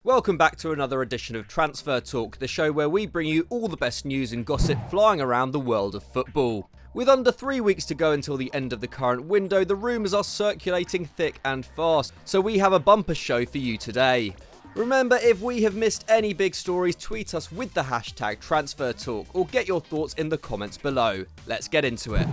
Welcome back to another edition of Transfer Talk, the show where we bring you all the best news and gossip flying around the world of football. With under 3 weeks to go until the end of the current window, the rumours are circulating thick and fast, so we have a bumper show for you today. Remember, if we have missed any big stories, tweet us with the hashtag TransferTalk or get your thoughts in the comments below. Let's get into it.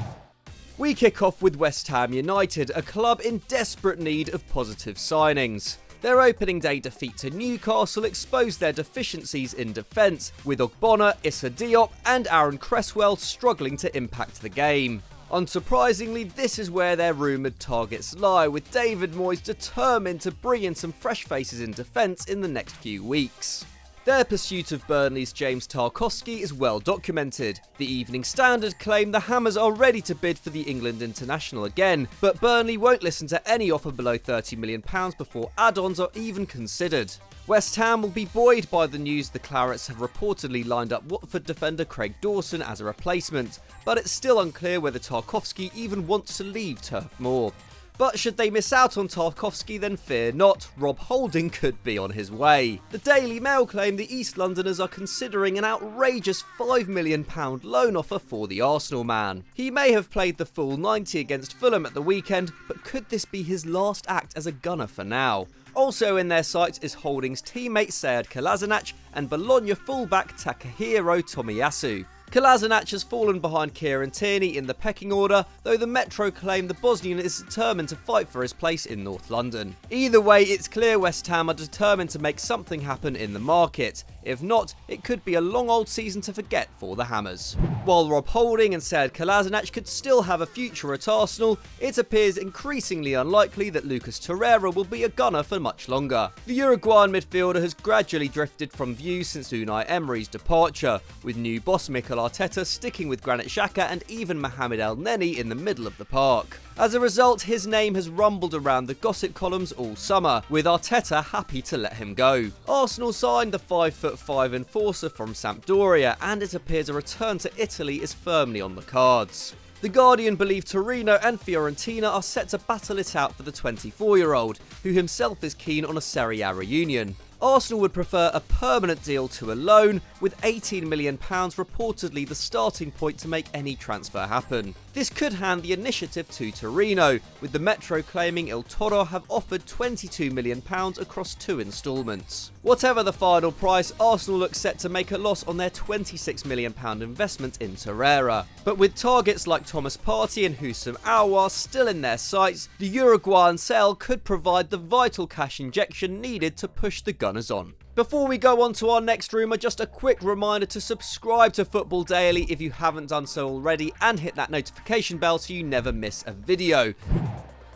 We kick off with West Ham United, a club in desperate need of positive signings. Their opening day defeat to Newcastle exposed their deficiencies in defence, with Ogbonna, Issa Diop and Aaron Cresswell struggling to impact the game. Unsurprisingly, this is where their rumoured targets lie, with David Moyes determined to bring in some fresh faces in defence in the next few weeks. Their pursuit of Burnley's James Tarkowski is well documented. The Evening Standard claim the Hammers are ready to bid for the England international again, but Burnley won't listen to any offer below £30 million before add-ons are even considered. West Ham will be buoyed by the news the Clarets have reportedly lined up Watford defender Craig Dawson as a replacement, but it's still unclear whether Tarkowski even wants to leave Turf Moor. But should they miss out on Tarkowski, then fear not, Rob Holding could be on his way. The Daily Mail claim the East Londoners are considering an outrageous £5 million loan offer for the Arsenal man. He may have played the full 90 against Fulham at the weekend, but could this be his last act as a gunner for now? Also in their sights is Holding's teammate Sead Kolašinac and Bologna fullback Takahiro Tomiyasu. Kolašinac has fallen behind Kieran Tierney in the pecking order, though the Metro claim the Bosnian is determined to fight for his place in North London. Either way, it's clear West Ham are determined to make something happen in the market. If not, it could be a long old season to forget for the Hammers. While Rob Holding and Sead Kolašinac could still have a future at Arsenal, it appears increasingly unlikely that Lucas Torreira will be a gunner for much longer. The Uruguayan midfielder has gradually drifted from view since Unai Emery's departure, with new boss Mikel Arteta sticking with Granit Xhaka and even Mohamed El Neni in the middle of the park. As a result, his name has rumbled around the gossip columns all summer, with Arteta happy to let him go. Arsenal signed the 5'5" enforcer from Sampdoria, and it appears a return to Italy is firmly on the cards. The Guardian believe Torino and Fiorentina are set to battle it out for the 24-year-old, who himself is keen on a Serie A reunion. Arsenal would prefer a permanent deal to a loan, with £18 million reportedly the starting point to make any transfer happen. This could hand the initiative to Torino, with the Metro claiming Il Toro have offered £22 million across 2 instalments. Whatever the final price, Arsenal look set to make a loss on their £26 million investment in Torreira. But with targets like Thomas Partey and Houssam Aouar still in their sights, the Uruguayan sale could provide the vital cash injection needed to push the Gunners on. Before we go on to our next rumour, just a quick reminder to subscribe to Football Daily if you haven't done so already, and hit that notification bell so you never miss a video.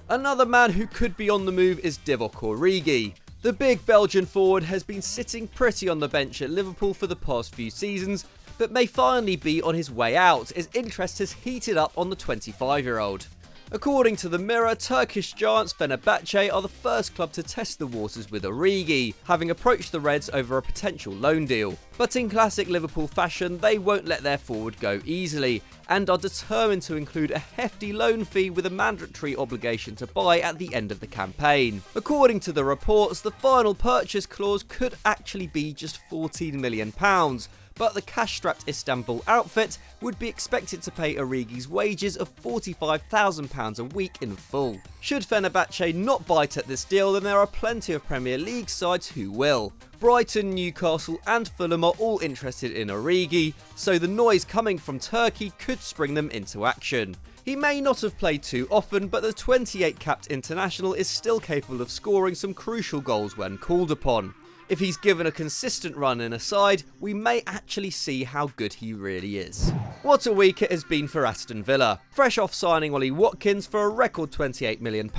Another man who could be on the move is Divock Origi. The big Belgian forward has been sitting pretty on the bench at Liverpool for the past few seasons, but may finally be on his way out as interest has heated up on the 25-year-old. According to the Mirror, Turkish giants Fenerbahce are the first club to test the waters with Origi, having approached the Reds over a potential loan deal. But in classic Liverpool fashion, they won't let their forward go easily, and are determined to include a hefty loan fee with a mandatory obligation to buy at the end of the campaign. According to the reports, the final purchase clause could actually be just £14 million, but the cash-strapped Istanbul outfit would be expected to pay Origi's wages of £45,000 a week in full. Should Fenerbahce not bite at this deal, then there are plenty of Premier League sides who will. Brighton, Newcastle and Fulham are all interested in Origi, so the noise coming from Turkey could spring them into action. He may not have played too often, but the 28-capped international is still capable of scoring some crucial goals when called upon. If he's given a consistent run in a side, we may actually see how good he really is. What a week it has been for Aston Villa. Fresh off signing Ollie Watkins for a record £28 million,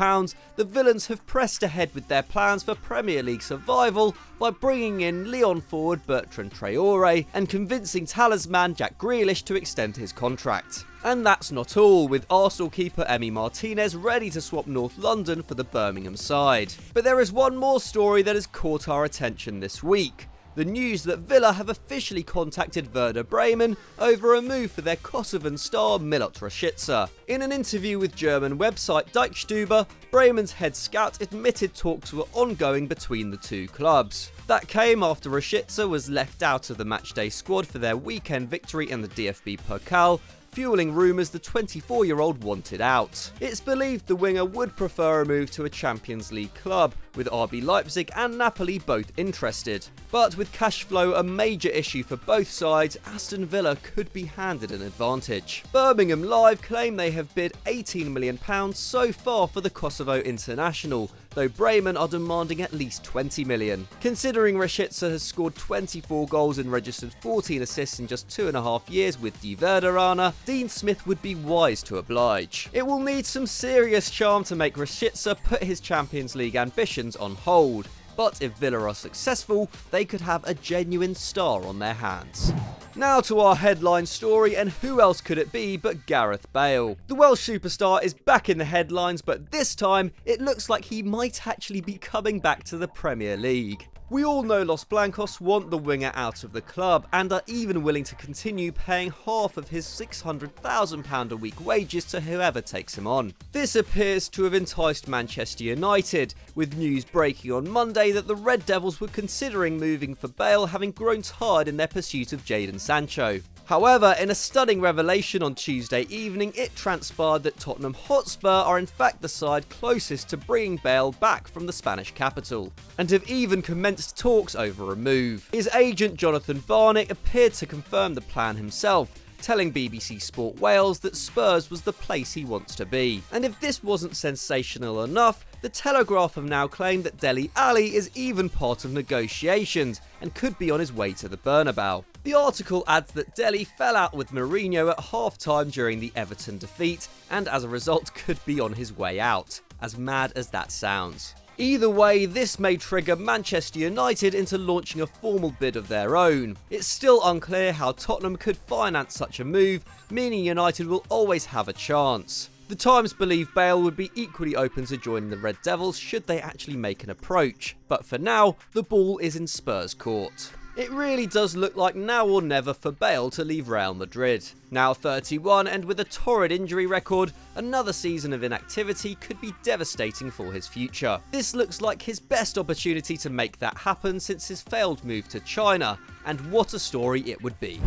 the Villains have pressed ahead with their plans for Premier League survival by bringing in Lyon forward Bertrand Traoré and convincing talisman Jack Grealish to extend his contract. And that's not all, with Arsenal keeper Emi Martinez ready to swap North London for the Birmingham side. But there is one more story that has caught our attention this week. The news that Villa have officially contacted Werder Bremen over a move for their Kosovan star Milot Rashica. In an interview with German website Deichstube, Bremen's head scout admitted talks were ongoing between the two clubs. That came after Rashica was left out of the matchday squad for their weekend victory in the DFB Pokal, fueling rumours the 24-year-old wanted out. It's believed the winger would prefer a move to a Champions League club, with RB Leipzig and Napoli both interested. But with cash flow a major issue for both sides, Aston Villa could be handed an advantage. Birmingham Live claim they have bid £18 million so far for the Kosovo international, though Bremen are demanding at least $20 million. Considering Rashica has scored 24 goals and registered 14 assists in just 2.5 years with Die Werderana, Dean Smith would be wise to oblige. It will need some serious charm to make Rashica put his Champions League ambitions on hold, but if Villa are successful, they could have a genuine star on their hands. Now to our headline story, and who else could it be but Gareth Bale? The Welsh superstar is back in the headlines, but this time it looks like he might actually be coming back to the Premier League. We all know Los Blancos want the winger out of the club and are even willing to continue paying half of his £600,000 a week wages to whoever takes him on. This appears to have enticed Manchester United, with news breaking on Monday that the Red Devils were considering moving for Bale, having grown tired in their pursuit of Jadon Sancho. However, in a stunning revelation on Tuesday evening, it transpired that Tottenham Hotspur are in fact the side closest to bringing Bale back from the Spanish capital, and have even commenced talks over a move. His agent Jonathan Barnett appeared to confirm the plan himself, telling BBC Sport Wales that Spurs was the place he wants to be. And if this wasn't sensational enough, the Telegraph have now claimed that Dele Alli is even part of negotiations and could be on his way to the Bernabeu. The article adds that Dele fell out with Mourinho at half-time during the Everton defeat, and as a result could be on his way out. As mad as that sounds. Either way, this may trigger Manchester United into launching a formal bid of their own. It's still unclear how Tottenham could finance such a move, meaning United will always have a chance. The Times believe Bale would be equally open to joining the Red Devils should they actually make an approach, but for now, the ball is in Spurs' court. It really does look like now or never for Bale to leave Real Madrid. Now 31 and with a torrid injury record, another season of inactivity could be devastating for his future. This looks like his best opportunity to make that happen since his failed move to China, and what a story it would be.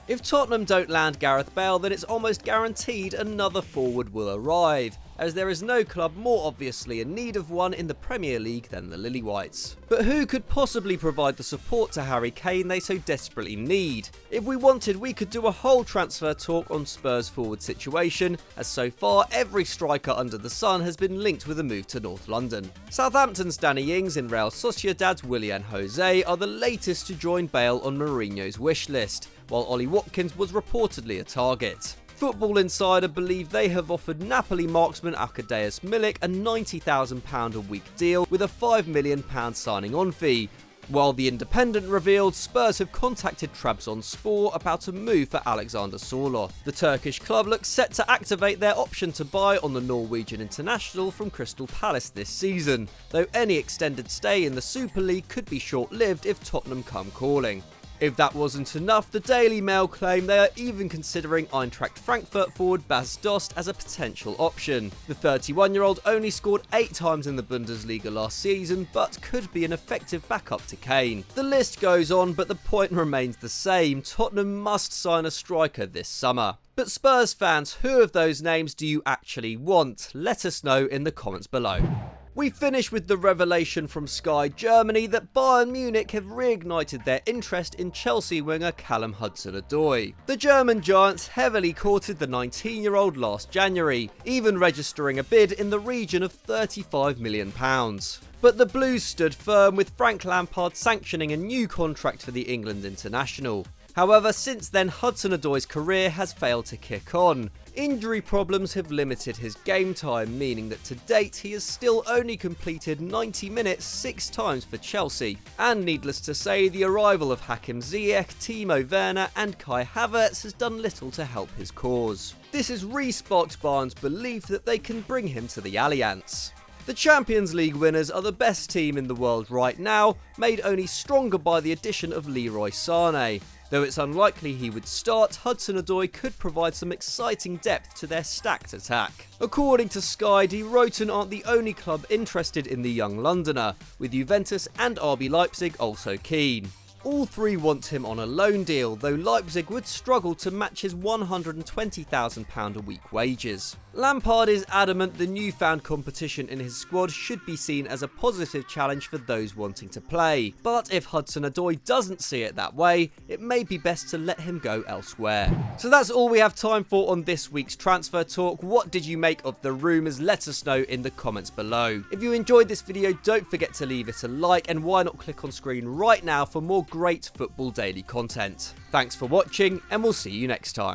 If Tottenham don't land Gareth Bale, then it's almost guaranteed another forward will arrive, as there is no club more obviously in need of one in the Premier League than the Lily-Whites. But who could possibly provide the support to Harry Kane they so desperately need? If we wanted, we could do a whole transfer talk on Spurs' forward situation, as so far every striker under the sun has been linked with a move to North London. Southampton's Danny Ings and Real Sociedad's Willian Jose are the latest to join Bale on Mourinho's wish list, while Ollie Watkins was reportedly a target. Football Insider believe they have offered Napoli marksman Arkadiusz Milik a £90,000 a week deal with a £5 million signing on fee, while The Independent revealed Spurs have contacted Trabzonspor about a move for Alexander Sorloth. The Turkish club looks set to activate their option to buy on the Norwegian international from Crystal Palace this season, though any extended stay in the Super League could be short-lived if Tottenham come calling. If that wasn't enough, the Daily Mail claim they are even considering Eintracht Frankfurt forward Bas Dost as a potential option. The 31-year-old only scored 8 times in the Bundesliga last season, but could be an effective backup to Kane. The list goes on, but the point remains the same: Tottenham must sign a striker this summer. But Spurs fans, who of those names do you actually want? Let us know in the comments below. We finish with the revelation from Sky Germany that Bayern Munich have reignited their interest in Chelsea winger Callum Hudson-Odoi. The German giants heavily courted the 19-year-old last January, even registering a bid in the region of £35 million. But the Blues stood firm, with Frank Lampard sanctioning a new contract for the England international. However, since then Hudson-Odoi's career has failed to kick on. Injury problems have limited his game time, meaning that to date he has still only completed 90 minutes 6 times for Chelsea. And needless to say, the arrival of Hakim Ziyech, Timo Werner and Kai Havertz has done little to help his cause. This has re-sparked Bayern's belief that they can bring him to the Allianz. The Champions League winners are the best team in the world right now, made only stronger by the addition of Leroy Sané. Though it's unlikely he would start, Hudson-Odoi could provide some exciting depth to their stacked attack. According to Sky, Die Roten aren't the only club interested in the young Londoner, with Juventus and RB Leipzig also keen. All three want him on a loan deal, though Leipzig would struggle to match his £120,000 a week wages. Lampard is adamant the newfound competition in his squad should be seen as a positive challenge for those wanting to play, but if Hudson-Odoi doesn't see it that way, it may be best to let him go elsewhere. So that's all we have time for on this week's Transfer Talk. What did you make of the rumours? Let us know in the comments below. If you enjoyed this video, don't forget to leave it a like, and why not click on screen right now for more great Football Daily content. Thanks for watching, and we'll see you next time.